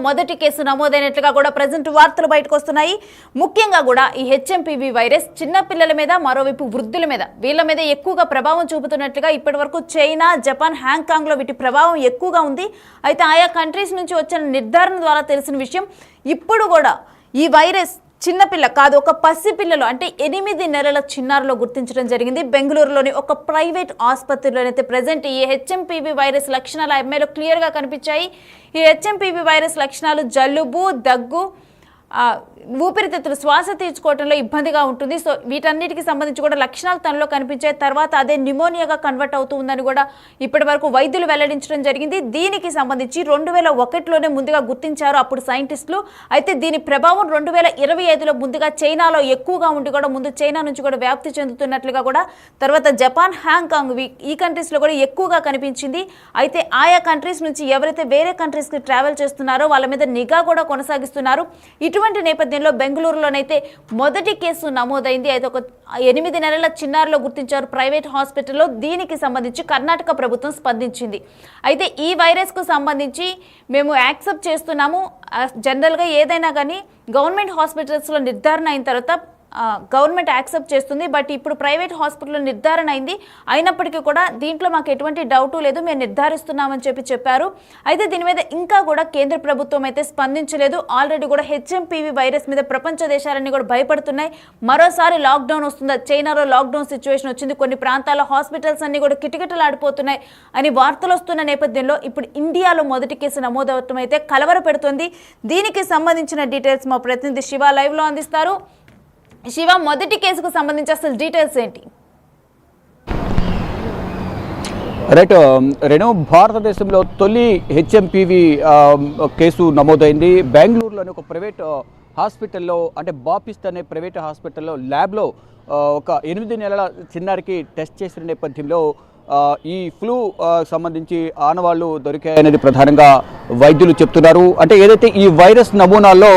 మొదటి కేసు నమోదైనట్లుగా కూడా ప్రెజెంట్ వార్తలు బయటకు వస్తున్నాయి. ముఖ్యంగా కూడా ఈ హెచ్ఎంపీవీ వైరస్ చిన్న పిల్లల మీద, మరోవైపు వృద్ధుల మీద, వీళ్ళ మీద ఎక్కువగా ప్రభావం చూపుతున్నట్లుగా ఇప్పటివరకు చైనా, జపాన్, హాంకాంగ్ లో వీటి ప్రభావం ఎక్కువగా ఉంది. అయితే ఆయా కంట్రీస్ నుంచి వచ్చిన నిర్ధారణ ద్వారా తెలిసిన విషయం, ఇప్పుడు కూడా ఈ వైరస్ చిన్నపిల్ల కాదు, ఒక పసిపిల్లలు అంటే 8 నెలల చిన్నారులో గుర్తించడం జరిగింది. బెంగళూరులోని ఒక ప్రైవేట్ ఆసుపత్రిలోనైతే ప్రజెంట్ ఈ హెచ్ఎంపీవీ వైరస్ లక్షణాలు ఎంఐలో క్లియర్గా కనిపించాయి. ఈ హెచ్ఎంపీవీ వైరస్ లక్షణాలు జలుబు, దగ్గు, ఊపిరితిత్తులు, శ్వాస తీర్చుకోవడంలో ఇబ్బందిగా ఉంటుంది. సో వీటన్నిటికి సంబంధించి కూడా లక్షణాలు తనలో కనిపించాయి. తర్వాత అదే న్యూమోనియాగా కన్వర్ట్ అవుతుందని కూడా ఇప్పటి వరకు వైద్యులు వెల్లడించడం జరిగింది. దీనికి సంబంధించి 2001లోనే ముందుగా గుర్తించారు అప్పుడు సైంటిస్టులు. అయితే దీని ప్రభావం 2025లో ముందుగా చైనాలో ఎక్కువగా ఉండి కూడా ముందు చైనా నుంచి కూడా వ్యాప్తి చెందుతున్నట్లుగా కూడా, తర్వాత జపాన్, హాంకాంగ్ ఈ కంట్రీస్లో కూడా ఎక్కువగా కనిపించింది. అయితే ఆయా కంట్రీస్ నుంచి ఎవరైతే వేరే కంట్రీస్కి ట్రావెల్ చేస్తున్నారో వాళ్ళ మీద నిఘా కూడా కొనసాగిస్తున్నారు. ఇటువంటి నేపథ్యంలో బెంగళూరులోనైతే మొదటి కేసు నమోదైంది. అయితే ఒక 8 నెలల చిన్నారిలో గుర్తించారు ప్రైవేట్ హాస్పిటల్లో. దీనికి సంబంధించి కర్ణాటక ప్రభుత్వం స్పందించింది. అయితే ఈ వైరస్కు సంబంధించి మేము యాక్సెప్ట్ చేస్తున్నాము, జనరల్గా ఏదైనా కానీ గవర్నమెంట్ హాస్పిటల్స్లో నిర్ధారణ అయిన తర్వాత గవర్నమెంట్ యాక్సెప్ట్ చేస్తుంది. బట్ ఇప్పుడు ప్రైవేట్ హాస్పిటల్లో నిర్ధారణ అయింది, అయినప్పటికీ కూడా దీంట్లో మాకు ఎటువంటి డౌటు లేదు, మేము నిర్ధారిస్తున్నామని చెప్పారు. అయితే దీని మీద ఇంకా కూడా కేంద్ర ప్రభుత్వం అయితే స్పందించలేదు. ఆల్రెడీ కూడా హెచ్ఎంపీవీ వైరస్ మీద ప్రపంచ దేశాలన్నీ కూడా భయపడుతున్నాయి. మరోసారి లాక్డౌన్ వస్తుందా, చైనాలో లాక్డౌన్ సిచ్యువేషన్ వచ్చింది, కొన్ని ప్రాంతాల్లో హాస్పిటల్స్ అన్ని కూడా కిటకిటలాడిపోతున్నాయి అని వార్తలు వస్తున్న నేపథ్యంలో ఇప్పుడు ఇండియాలో మొదటి కేసు నమోదవటం అయితే కలవర పెడుతుంది. దీనికి సంబంధించిన డీటెయిల్స్ మా ప్రతినిధి శివ లైవ్లో అందిస్తారు. శివ, మొదటి కేసుకు సంబంధించి అసలు డీటెయిల్స్ ఏంటి? రైట్ రేణు, భారతదేశంలో తొలి హెచ్ఎంపీవీ కేసు నమోదైంది. బెంగళూరులోని ఒక ప్రైవేట్ హాస్పిటల్లో, అంటే బాపిస్ట్ అనే ప్రైవేట్ హాస్పిటల్లో ల్యాబ్లో ఒక 8 నెలల చిన్నారికి టెస్ట్ చేసిన నేపథ్యంలో ఈ ఫ్లూ సంబంధించి ఆనవాళ్లు దొరికాయనేది ప్రధానంగా వైద్యులు చెప్తున్నారు. అంటే ఏదైతే ఈ వైరస్ నమూనాల్లో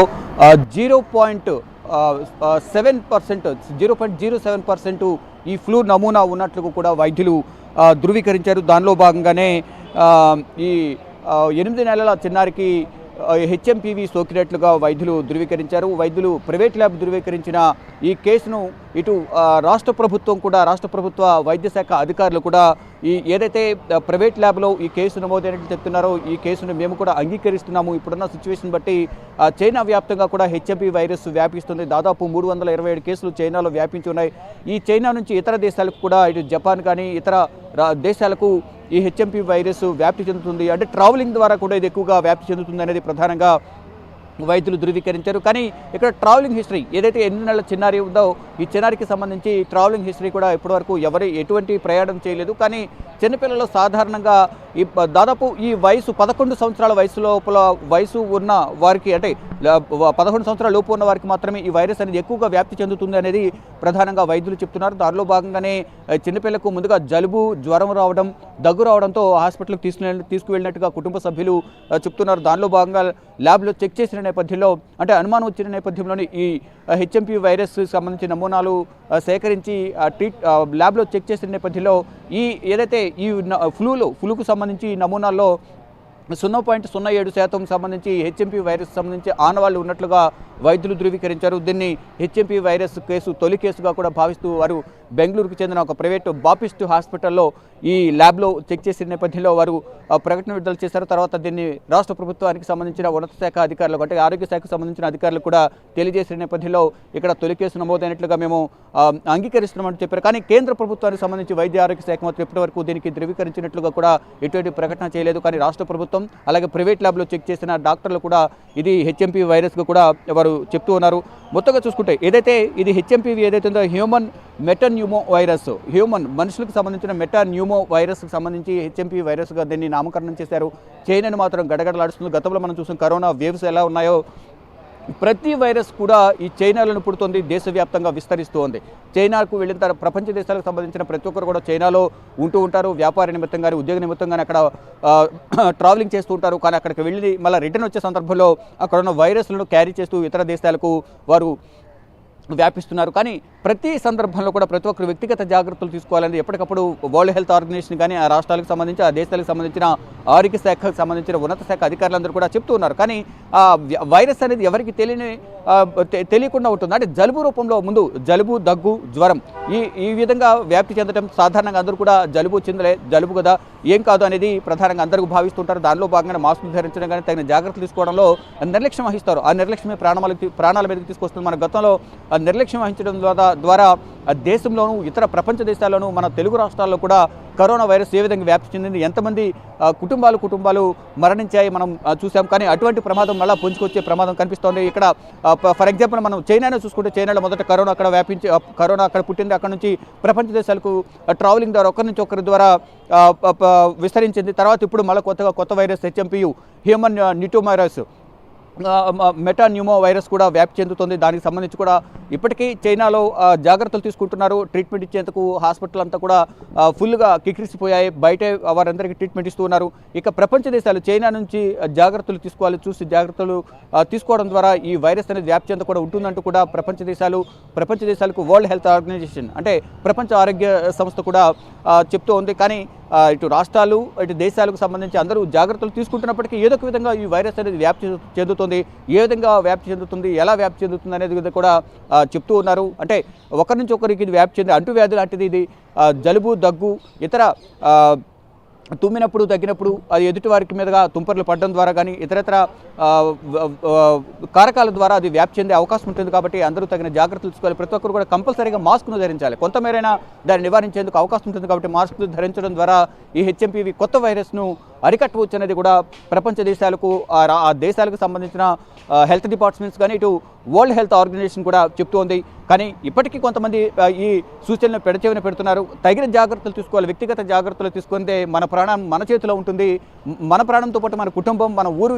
0.07% ఈ ఫ్లూ నమూనా ఉన్నట్లు కూడా వైద్యులు ధృవీకరించారు. దానిలో భాగంగానే ఈ 8 నెలల చిన్నారికి హెచ్ఎంపీవీ సోకినట్లుగా వైద్యులు ధృవీకరించారు. వైద్యులు ప్రైవేట్ ల్యాబ్ ధృవీకరించిన ఈ కేసును ఇటు రాష్ట్ర ప్రభుత్వ వైద్య శాఖ అధికారులు కూడా ఈ ఏదైతే ప్రైవేట్ ల్యాబ్లో ఈ కేసు నమోదైనట్లు చెప్తున్నారో ఈ కేసును మేము కూడా అంగీకరిస్తున్నాము. ఇప్పుడున్న సిచ్యువేషన్ బట్టి చైనా వ్యాప్తంగా కూడా హెచ్ఎంపీ వైరస్ వ్యాపిస్తుంది. దాదాపు 327 కేసులు చైనాలో వ్యాపించి ఉన్నాయి. ఈ చైనా నుంచి ఇతర దేశాలకు కూడా, ఇటు జపాన్ కానీ ఇతర దేశాలకు ఈ హెచ్ఎంపీ వైరస్ వ్యాప్తి చెందుతుంది. అంటే ట్రావెలింగ్ ద్వారా కూడా ఇది ఎక్కువగా వ్యాప్తి చెందుతుంది అనేది ప్రధానంగా వైద్యులు ధృవీకరించారు. కానీ ఇక్కడ ట్రావెలింగ్ హిస్టరీ ఏదైతే 8 నెలల చిన్నారి ఉందో ఈ చిన్నారికి సంబంధించి ట్రావెలింగ్ హిస్టరీ కూడా ఇప్పటివరకు ఎటువంటి ప్రయాణం చేయలేదు. కానీ చిన్నపిల్లలు సాధారణంగా దాదాపు ఈ వయసు 11 సంవత్సరాల వయసు ఉన్న వారికి, అంటే 11 సంవత్సరాల లోపు ఉన్న వారికి మాత్రమే ఈ వైరస్ అనేది ఎక్కువగా వ్యాప్తి చెందుతుంది అనేది ప్రధానంగా వైద్యులు చెప్తున్నారు. దానిలో భాగంగానే చిన్నపిల్లకు ముందుగా జలుబు, జ్వరం రావడం, దగ్గు రావడంతో హాస్పిటల్కి తీసుకువెళ్ళినట్టుగా కుటుంబ సభ్యులు చెప్తున్నారు. దానిలో భాగంగా ల్యాబ్లో చెక్ చేసిన నేపథ్యంలో, అంటే అనుమానం వచ్చిన నేపథ్యంలోనే ఈ హెచ్ఎంపీ వైరస్ సంబంధించిన నమూనాలు సేకరించి ల్యాబ్లో చెక్ చేసిన నేపథ్యంలో ఈ ఏదైతే ఈ ఫ్లూకు సంబంధించి నమూనాల్లో 0.07% సంబంధించి హెచ్ఎంపీ వైరస్ సంబంధించి ఆనవాళ్లు ఉన్నట్లుగా వైద్యులు ధృవీకరించారు. దీన్ని హెచ్ఎంపీ వైరస్ కేసు తొలి కేసుగా కూడా భావిస్తూ వారు బెంగళూరుకు చెందిన ఒక ప్రైవేటు బాపిస్ట్ హాస్పిటల్లో ఈ ల్యాబ్లో చెక్ చేసిన నేపథ్యంలో వారు ప్రకటన విడుదల చేశారు. తర్వాత దీన్ని రాష్ట్ర ప్రభుత్వానికి సంబంధించిన ఉన్నత శాఖ అధికారులు, అంటే ఆరోగ్య శాఖకు సంబంధించిన అధికారులు కూడా తెలియజేసిన నేపథ్యంలో ఇక్కడ తొలి కేసు నమోదైనట్లుగా మేము అంగీకరిస్తున్నామని చెప్పారు. కానీ కేంద్ర ప్రభుత్వానికి సంబంధించి వైద్య ఆరోగ్య శాఖ మాత్రం ఇప్పటివరకు దీనికి ధృవీకరించినట్లుగా కూడా ఎటువంటి ప్రకటన చేయలేదు. కానీ రాష్ట్ర ప్రభుత్వం అలాగే ప్రైవేట్ ల్యాబ్లో చెక్ చేసిన డాక్టర్లు కూడా ఇది హెచ్ఎంపీ వైరస్గా కూడా వారు చెప్తూ ఉన్నారు. మొత్తంగా చూసుకుంటే ఏదైతే ఇది హెచ్ఎంపీవీ ఏదైతే ఉందో హ్యూమన్ మెటాన్యూమో వైరస్, మనుషులకు సంబంధించిన మెటాన్యూమో వైరస్కి సంబంధించి హెచ్ఎంపీ వైరస్గా దీన్ని నామకరణం చేశారు. చైనాను మాత్రం గడగడలాడుస్తుంది. గతంలో మనం చూసిన కరోనా వేవ్స్ ఎలా ఉన్నాయో ప్రతి వైరస్ కూడా ఈ చైనాలను పుడుతుంది, దేశవ్యాప్తంగా విస్తరిస్తూ ఉంది. చైనాకు వెళ్ళిన తర్వాత ప్రపంచ దేశాలకు సంబంధించిన ప్రతి ఒక్కరు కూడా చైనాలో ఉంటూ ఉంటారు. వ్యాపార నిమిత్తం కానీ, ఉద్యోగ నిమిత్తం కానీ అక్కడ ట్రావెలింగ్ చేస్తూ ఉంటారు. కానీ అక్కడికి వెళ్ళి మళ్ళీ రిటర్న్ వచ్చే సందర్భంలో అక్కడ ఉన్న వైరస్లను క్యారీ చేస్తూ ఇతర దేశాలకు వారు వ్యాపిస్తున్నారు. కానీ ప్రతి సందర్భంలో కూడా ప్రతి ఒక్కరు వ్యక్తిగత జాగ్రత్తలు తీసుకోవాలని ఎప్పటికప్పుడు వరల్డ్ హెల్త్ ఆర్గనైజేషన్ కానీ ఆ రాష్ట్రాలకు సంబంధించి ఆ దేశాలకు సంబంధించిన ఆరోగ్య శాఖకు సంబంధించిన ఉన్నత శాఖ అధికారులందరూ కూడా చెప్తూ ఉన్నారు. కానీ ఆ వైరస్ అనేది ఎవరికి తెలియకుండా ఉంటుంది. అంటే జలుబు రూపంలో ముందు జలుబు, దగ్గు, జ్వరం ఈ విధంగా వ్యాప్తి చెందడం సాధారణంగా అందరూ కూడా జలుబు కదా ఏం కాదు అనేది ప్రధానంగా అందరూ భావిస్తుంటారు. దానిలో భాగంగా మాస్కులు ధరించడం కానీ తగిన జాగ్రత్తలు తీసుకోవడంలో నిర్లక్ష్యం వహిస్తారు. ఆ నిర్లక్ష్యమే ప్రాణాల మీదకి తీసుకొస్తుంది. మన గతంలో నిర్లక్ష్యం వహించడం ద్వారా దేశంలోనూ ఇతర ప్రపంచ దేశాల్లోనూ మన తెలుగు రాష్ట్రాల్లో కూడా కరోనా వైరస్ ఏ విధంగా వ్యాప్తి చెందింది, ఎంతమంది కుటుంబాలు మరణించాయి మనం చూసాం. కానీ అటువంటి ప్రమాదం మళ్ళీ పుంజుకొచ్చే ప్రమాదం కనిపిస్తోంది. ఇక్కడ ఫర్ ఎగ్జాంపుల్ మనం చైనాను చూసుకుంటే చైనాలో మొదట కరోనా అక్కడ పుట్టింది. అక్కడ నుంచి ప్రపంచ దేశాలకు ట్రావెలింగ్ ద్వారా ఒకరి నుంచి ఒకరి ద్వారా విస్తరించింది. తర్వాత ఇప్పుడు మళ్ళీ కొత్త వైరస్ HMPV హ్యూమన్ న్యూటోమైరస్ మెటాన్యూమో వైరస్ కూడా వ్యాప్తి చెందుతుంది. దానికి సంబంధించి కూడా ఇప్పటికీ చైనాలో జాగ్రత్తలు తీసుకుంటున్నారు. ట్రీట్మెంట్ ఇచ్చేందుకు హాస్పిటల్ అంతా కూడా ఫుల్గా కిక్కిరిసిపోయాయి. బయటే వారందరికీ ట్రీట్మెంట్ ఇస్తూ ఉన్నారు. ఇక ప్రపంచ దేశాలు చైనా నుంచి జాగ్రత్తలు జాగ్రత్తలు తీసుకోవడం ద్వారా ఈ వైరస్ అనేది వ్యాప్తి చెందకుండా ఉంటుందంటూ కూడా ప్రపంచ దేశాలకు వరల్డ్ హెల్త్ ఆర్గనైజేషన్ అంటే ప్రపంచ ఆరోగ్య సంస్థ కూడా చెప్తూ ఉంది. కానీ ఇటు రాష్ట్రాలు ఇటు దేశాలకు సంబంధించి అందరూ జాగ్రత్తలు తీసుకుంటున్నప్పటికీ ఏదో ఒక విధంగా ఈ వైరస్ అనేది వ్యాప్తి చెందుతుంది. ఏ విధంగా వ్యాప్తి చెందుతుంది, ఎలా వ్యాప్తి చెందుతుంది అనేది కూడా చెప్తూ ఉన్నారు. అంటే ఒకరి నుంచి ఒకరికి ఇది వ్యాప్తి చెంది అంటువ్యాధి లాంటిది ఇది. జలుబు, దగ్గు, ఇతర తుమ్మినప్పుడు తగ్గినప్పుడు అది ఎదుటి వారికి మీదుగా తుంపర్లు పడడం ద్వారా కానీ ఇతరత్ర కారకాల ద్వారా అది వ్యాప్తి చెందే అవకాశం ఉంటుంది. కాబట్టి అందరూ తగిన జాగ్రత్తలు తీసుకోవాలి. ప్రతి ఒక్కరు కూడా కంపల్సరీగా మాస్క్ను ధరించాలి. కొంతమేరైనా దాన్ని నివారించేందుకు అవకాశం ఉంటుంది. కాబట్టి మాస్క్ను ధరించడం ద్వారా ఈ HMPV కొత్త వైరస్ను అరికట్టవచ్చు అనేది కూడా ప్రపంచ దేశాలకు ఆ దేశాలకు సంబంధించిన హెల్త్ డిపార్ట్మెంట్స్ కానీ ఇటు వరల్డ్ హెల్త్ ఆర్గనైజేషన్ కూడా చెప్తోంది. కానీ ఇప్పటికీ కొంతమంది ఈ సూచనలు పెడచెవిన పెడుతున్నారు. తగిన జాగ్రత్తలు తీసుకోవాలి. వ్యక్తిగత జాగ్రత్తలు తీసుకుంటే మన ప్రాణం మన చేతిలో ఉంటుంది. మన ప్రాణంతో పాటు మన కుటుంబం, మన ఊరు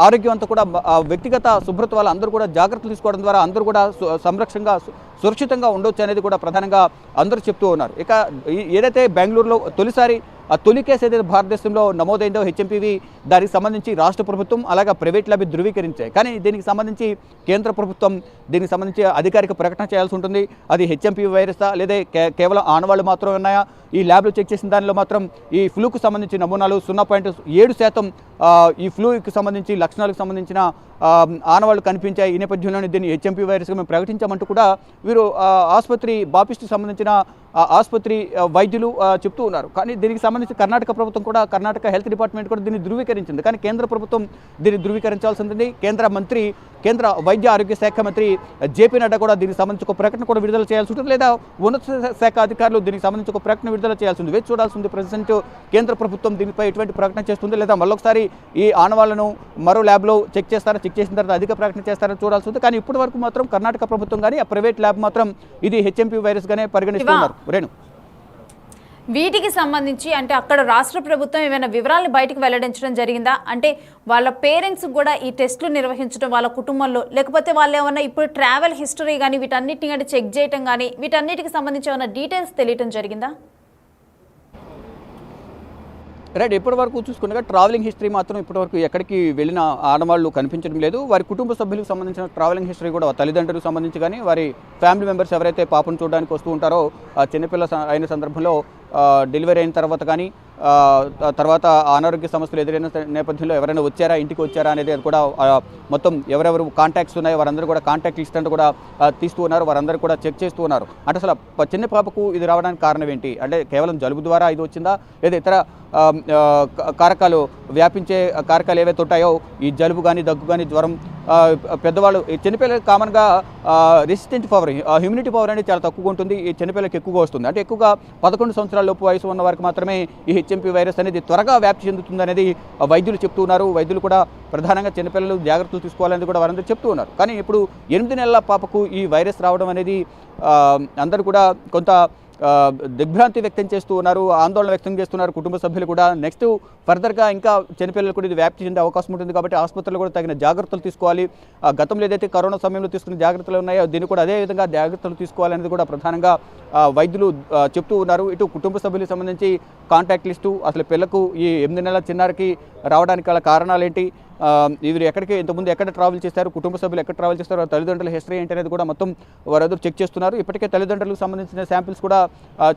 ఆరోగ్యం అంతా కూడా వ్యక్తిగత శుభ్రత వల్ల అందరూ కూడా జాగ్రత్తలు తీసుకోవడం ద్వారా అందరూ కూడా సురక్షితంగా ఉండొచ్చు అనేది కూడా ప్రధానంగా అందరూ చెప్తూ ఉన్నారు. ఇక ఏదైతే బెంగళూరులో తొలి కేసు ఏదైతే భారతదేశంలో నమోదైందో HMPV దానికి సంబంధించి రాష్ట్ర ప్రభుత్వం అలాగే ప్రైవేట్ ల్యాబ్ ధృవీకరించాయి. కానీ దీనికి సంబంధించి కేంద్ర ప్రభుత్వం దీనికి సంబంధించి అధికారిక ప్రకటన చేయాల్సి ఉంటుంది. అది HMPV వైరసా లేదా కేవలం ఆనవాళ్లు మాత్రమే ఉన్నాయా? ఈ ల్యాబ్లో చెక్ చేసిన దానిలో మాత్రం ఈ ఫ్లూకు సంబంధించి నమూనాలు 0.7% ఈ ఫ్లూకి సంబంధించి లక్షణాలకు సంబంధించిన ఆనవాళ్లు కనిపించాయి. ఈ నేపథ్యంలోనే దీన్ని HMPV వైరస్గా మేము ప్రకటించామంటూ కూడా వీరు ఆసుపత్రి బాపిస్ట్కి సంబంధించిన ఆసుపత్రి వైద్యులు చెప్తూ ఉన్నారు. కానీ దీనికి సంబంధించి కర్ణాటక ప్రభుత్వం కూడా కర్ణాటక హెల్త్ డిపార్ట్మెంట్ కూడా దీన్ని ధృవీకరించింది. కానీ కేంద్ర ప్రభుత్వం దీన్ని ధృవీకరించాల్సి ఉంటుంది. కేంద్ర వైద్య ఆరోగ్య శాఖ మంత్రి JP నడ్డా కూడా దీనికి సంబంధించి ఒక ప్రకటన కూడా విడుదల చేయాల్సి ఉంటుంది. లేదా ఉన్నత శాఖ అధికారులు దీనికి సంబంధించి ఒక ప్రకటన విడుదల చేయాల్సి ఉంది. వేచి చూడాల్సి ఉంది. ప్రెసిడెంట్ కేంద్ర ప్రభుత్వం దీనిపై ఎటువంటి ప్రకటన చేస్తుంది లేదా మళ్ళొకసారి ఈ ఆనవాళ్లను మరో ల్యాబ్లో చెక్ చేసిన తర్వాత అధిక ప్రకటన చేస్తారని చూడాల్సి ఉంది. కానీ ఇప్పటి వరకు మాత్రం కర్ణాటక ప్రభుత్వం కానీ ఆ ప్రైవేట్ ల్యాబ్ మాత్రం ఇది HMPV వైరస్గానే పరిగణిస్తున్నారు. రేణు, వీటికి సంబంధించి అంటే అక్కడ రాష్ట్ర ప్రభుత్వం ఏమైనా వివరాలను బయటకు వెల్లడించడం జరిగిందా? అంటే వాళ్ళ పేరెంట్స్ కూడా ఈ టెస్టులు నిర్వహించడం వాళ్ళ కుటుంబంలో, లేకపోతే వాళ్ళు ఏమన్నా ఇప్పుడు ట్రావెల్ హిస్టరీ కానీ వీటన్నిటిని కానీ చెక్ చేయటం కానీ వీటన్నిటికి సంబంధించి ఏమైనా డీటెయిల్స్ తెలియటం జరిగిందా? రైట్, ఇప్పటివరకు చూసుకున్నగా ట్రావెలింగ్ హిస్టరీ మాత్రం ఇప్పటివరకు ఎక్కడికి వెళ్ళిన ఆడవాళ్ళు కనిపించడం లేదు. వారి కుటుంబ సభ్యులకు సంబంధించిన ట్రావెలింగ్ హిస్టరీ కూడా తల్లిదండ్రులకు సంబంధించి కానీ వారి ఫ్యామిలీ మెంబర్స్ ఎవరైతే పాపను చూడడానికి వస్తూ ఉంటారో చిన్నపిల్ల అయిన సందర్భంలో డెలివరీ అయిన తర్వాత కానీ తర్వాత అనారోగ్య సమస్యలు ఎదురైన నేపథ్యంలో ఎవరైనా ఇంటికి వచ్చారా అనేది కూడా మొత్తం ఎవరెవరు కాంటాక్ట్స్ ఉన్నాయో వారందరూ కూడా కాంటాక్ట్ లిస్ట్ అంటూ కూడా తీస్తూ ఉన్నారు. వారందరూ కూడా చెక్ చేస్తూ ఉన్నారు. అంటే అసలు చిన్న పాపకు ఇది రావడానికి కారణం ఏంటి? అంటే కేవలం జలుబు ద్వారా ఇది వచ్చిందా లేదా ఇతర కారకాలు వ్యాపించే కారకాలు ఏవైతే ఉంటాయో ఈ జలుబు కానీ దగ్గు కానీ జ్వరం పెద్దవాళ్ళు ఈ చిన్నపిల్లలకు కామన్గా రెసిస్టెంట్ పవర్ హ్యూమినిటీ పవర్ అనేది చాలా తక్కువగా ఉంటుంది. ఈ చిన్నపిల్లలకు ఎక్కువగా వస్తుంది. అంటే ఎక్కువగా 11 సంవత్సరాల లోపు వయసు ఉన్న వారికి మాత్రమే ఈ HMPV వైరస్ అనేది త్వరగా వ్యాప్తి చెందుతుంది అనేది వైద్యులు చెప్తూ ఉన్నారు. వైద్యులు కూడా ప్రధానంగా చిన్నపిల్లలు జాగ్రత్తలు తీసుకోవాలని కూడా వారందరూ చెప్తూ ఉన్నారు. కానీ ఇప్పుడు 8 నెలల పాపకు ఈ వైరస్ రావడం అనేది అందరూ కూడా కొంత దిగ్భ్రాంతి వ్యక్తం చేస్తూ ఉన్నారు, ఆందోళన వ్యక్తం చేస్తున్నారు కుటుంబ సభ్యులు కూడా. నెక్స్ట్ ఫర్దర్గా ఇంకా చిన్నపిల్లలు కూడా ఇది వ్యాప్తి చెందే అవకాశం ఉంటుంది. కాబట్టి ఆసుపత్రులు కూడా తగిన జాగ్రత్తలు తీసుకోవాలి. గతంలో ఏదైతే కరోనా సమయంలో తీసుకున్న జాగ్రత్తలు ఉన్నాయో దీన్ని కూడా అదే విధంగా జాగ్రత్తలు తీసుకోవాలనేది కూడా ప్రధానంగా వైద్యులు చెప్తూ ఉన్నారు. ఇటు కుటుంబ సభ్యులకు సంబంధించి కాంటాక్ట్ లిస్టు, అసలు పిల్లకు ఈ 8 నెలల చిన్నారికి రావడానికి గల కారణాలు ఏంటి, వీరు ఇంతకుముందు ఎక్కడ ట్రావెల్ చేస్తారు, కుటుంబ సభ్యులు ఎక్కడ ట్రావెల్ చేస్తారు, వారి తల్లిదండ్రుల హిస్టరీ ఏంటి అనేది కూడా మొత్తం వారెదురు చెక్ చేస్తున్నారు. ఇప్పటికే తల్లిదండ్రులకు సంబంధించిన శాంపిల్స్ కూడా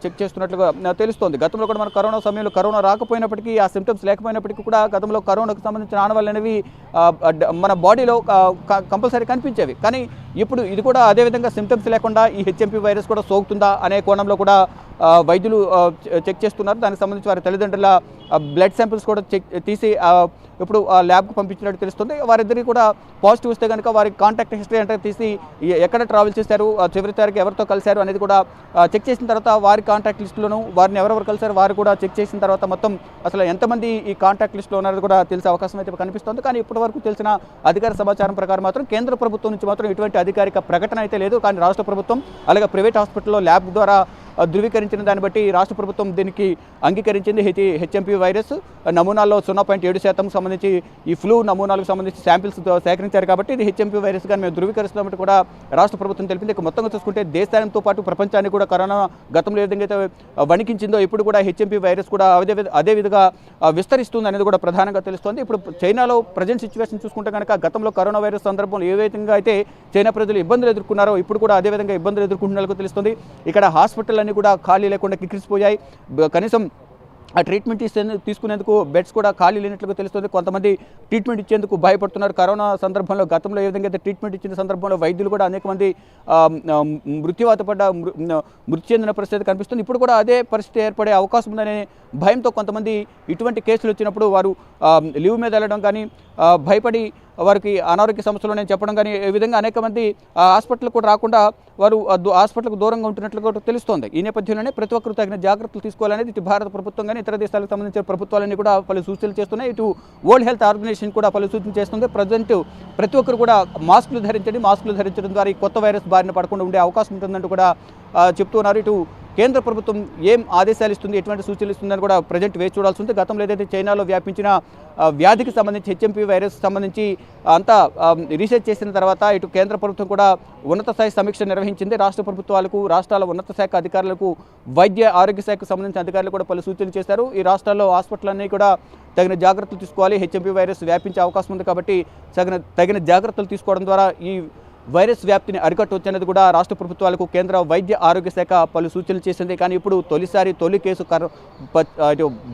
చెక్ చేస్తున్నట్లుగా తెలుస్తోంది. గతంలో కూడా మన కరోనా సమయంలో కరోనా రాకపోయినప్పటికీ, ఆ సిమ్టమ్స్ లేకపోయినప్పటికీ కూడా గతంలో కరోనాకు సంబంధించిన ఆనవాళ్ళు అనేవి మన బాడీలో కంపల్సరీ కనిపించేవి. కానీ ఇప్పుడు ఇది కూడా అదేవిధంగా సిమ్టమ్స్ లేకుండా ఈ హెచ్ఎంపీ వైరస్ కూడా సోకుతుందా అనే కోణంలో కూడా వైద్యులు చెక్ చేస్తున్నారు. దానికి సంబంధించి వారి తల్లిదండ్రుల బ్లడ్ శాంపిల్స్ కూడా తీసి ఇప్పుడు ల్యాబ్కు పంపించినట్టు తెలుస్తుంది. వారిద్దరికి కూడా పాజిటివ్ వస్తే కనుక వారి కాంటాక్ట్ హిస్టరీ అంటే తీసి ఎక్కడ ట్రావెల్ చేశారు, చివరి తారీఖు ఎవరితో కలిశారు అనేది కూడా చెక్ చేసిన తర్వాత వారి కాంటాక్ట్ లిస్టులోను వారిని ఎవరెవరు కలిశారు వారు కూడా చెక్ చేసిన తర్వాత మొత్తం అసలు ఎంతమంది ఈ కాంటాక్ట్ లిస్టులో ఉన్నారో కూడా తెలిసే అవకాశం అయితే కనిపిస్తుంది. కానీ ఇప్పటి వరకు తెలిసిన అధికార సమాచారం ప్రకారం మాత్రం కేంద్ర ప్రభుత్వం నుంచి మాత్రం ఎటువంటి అధికారిక ప్రకటన అయితే లేదు. కానీ రాష్ట్ర ప్రభుత్వం అలాగే ప్రైవేట్ హాస్పిటల్లో ల్యాబ్ ద్వారా ధృవీకరించిన దాన్ని బట్టి రాష్ట్ర ప్రభుత్వం దీనికి అంగీకరించింది. హెచ్ఎంపీ వైరస్ నమూనాల్లో 0.7% సంబంధించి ఈ ఫ్లూ నమూనాలకు సంబంధించి శాంపిల్స్ సేకరించారు కాబట్టి ఇది హెచ్ఎంపీ వైరస్ కానీ మేము ధృవీకరిస్తున్నట్టు కూడా రాష్ట్ర ప్రభుత్వం తెలిపింది. ఇక మొత్తంగా చూసుకుంటే దేశాంతో పాటు ప్రపంచాన్ని కూడా కరోనా గతంలో ఏ విధంగా అయితే వణికించిందో ఇప్పుడు కూడా హెచ్ఎంపీ వైరస్ కూడా అదే విధంగా విస్తరిస్తుంది అనేది కూడా ప్రధానంగా తెలుస్తోంది. ఇప్పుడు చైనాలో ప్రజెంట్ సిచ్యువేషన్ చూసుకుంటే కనుక గతంలో కరోనా వైరస్ సందర్భంలో ఏ విధంగా అయితే చైనా ప్రజలు ఇబ్బందులు ఎదుర్కొన్నారో ఇప్పుడు కూడా అదేవిధంగా ఇబ్బందులు ఎదుర్కొంటున్నట్టు తెలుస్తుంది. ఇక్కడ హాస్పిటల్ కూడా ఖాళీ లేకుండా కిక్కిరిసిపోయాయి. కనీసం ఆ ట్రీట్మెంట్ తీసుకునేందుకు బెడ్స్ కూడా ఖాళీ లేనట్లుగా తెలుస్తుంది. కొంతమంది ట్రీట్మెంట్ ఇచ్చేందుకు భయపడుతున్నారు. కరోనా సందర్భంలో గతంలో ఏ విధంగా అయితే ట్రీట్మెంట్ ఇచ్చిన సందర్భంలో వైద్యులు కూడా అనేక మంది మృతి చెందిన పరిస్థితి కనిపిస్తుంది. ఇప్పుడు కూడా అదే పరిస్థితి ఏర్పడే అవకాశం ఉందనే భయంతో కొంతమంది ఇటువంటి కేసులు వచ్చినప్పుడు వారు లీవ్ మీద వెళ్ళడం కానీ భయపడి వారికి అనారోగ్య సమస్యలు నేను చెప్పడం కానీ ఈ విధంగా అనేక మంది హాస్పిటల్ కూడా రాకుండా వారు హాస్పిటల్కు దూరంగా ఉంటున్నట్లు కూడా తెలుస్తోంది. ఈ నేపథ్యంలోనే ప్రతి ఒక్కరు తగిన జాగ్రత్తలు తీసుకోవాలనేది ఇటు భారత ప్రభుత్వం కానీ ఇతర దేశాలకు సంబంధించిన ప్రభుత్వాలన్నీ కూడా పలు సూచనలు చేస్తున్నాయి. ఇటు వరల్డ్ హెల్త్ ఆర్గనైజేషన్ కూడా పలు సూచనలు చేస్తుంది. ప్రజెంట్ ప్రతి ఒక్కరు కూడా మాస్కులు ధరించడం ద్వారా ఈ కొత్త వైరస్ బారిన పడకుండా ఉండే అవకాశం ఉంటుందంటూ కూడా చెప్తున్నారు. ఇటు కేంద్ర ప్రభుత్వం ఏం ఆదేశాలు ఇస్తుంది, ఎటువంటి సూచనలు ఇస్తుందని కూడా ప్రజెంట్ వేచి చూడాల్సి ఉంది. గతంలో ఏదైతే చైనాలో వ్యాపించిన వ్యాధికి సంబంధించి హెచ్ఎంపీ వైరస్ సంబంధించి అంతా రీసెర్చ్ చేసిన తర్వాత ఇటు కేంద్ర ప్రభుత్వం కూడా ఉన్నత స్థాయి సమీక్ష నిర్వహించింది. రాష్ట్ర ప్రభుత్వాలకు, రాష్ట్రాల ఉన్నత శాఖ అధికారులకు, వైద్య ఆరోగ్య శాఖకు సంబంధించిన అధికారులు కూడా పలు సూచనలు చేశారు. ఈ రాష్ట్రాల్లో హాస్పిటల్ అన్నీ కూడా తగిన జాగ్రత్తలు తీసుకోవాలి. హెచ్ఎంపీ వైరస్ వ్యాపించే అవకాశం ఉంది కాబట్టి తగిన జాగ్రత్తలు తీసుకోవడం ద్వారా ఈ వైరస్ వ్యాప్తిని అరికట్టవచ్చనేది కూడా రాష్ట్ర ప్రభుత్వాలకు కేంద్ర వైద్య ఆరోగ్య శాఖ పలు సూచనలు చేసింది. కానీ ఇప్పుడు తొలి కేసు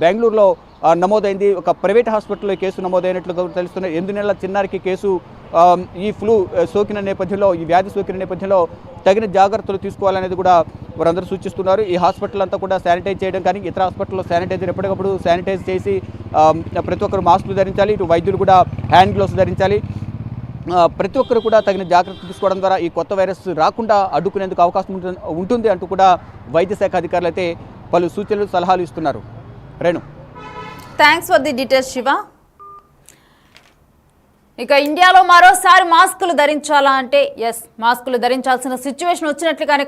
బెంగళూరులో నమోదైంది. ఒక ప్రైవేట్ హాస్పిటల్లో కేసు నమోదైనట్లుగా తెలుస్తున్న 8 నెలల చిన్నారికి కేసు ఈ ఫ్లూ సోకిన నేపథ్యంలో, ఈ వ్యాధి సోకిన నేపథ్యంలో తగిన జాగ్రత్తలు తీసుకోవాలనేది కూడా వారందరూ సూచిస్తున్నారు. ఈ హాస్పిటల్ అంతా కూడా శానిటైజ్ చేయడం కానీ ఇతర హాస్పిటల్లో శానిటైజర్ ఎప్పటికప్పుడు శానిటైజ్ చేసి ప్రతి ఒక్కరు మాస్కులు ధరించాలి. ఇటు వైద్యులు కూడా హ్యాండ్ గ్లోవ్స్ ధరించాలి. ప్రతి ఒక్కరు కూడా తగిన జాగ్రత్తలు తీసుకోవడం ద్వారా ఈ కొత్త వైరస్ రాకుండా అడ్డుకునేందుకు అవకాశం ఉంటుంది అంటూ కూడా వైద్య శాఖ అధికారులు అయితే పలు సూచనలు, సలహాలు ఇస్తున్నారు. Renu, thanks for the details Shiva. ఇక ఇండియాలో మరోసారి మాస్కులు ధరించాలా అంటే మాస్కులు ధరించాల్సిన సిచ్యువేషన్ వచ్చినట్లుగానే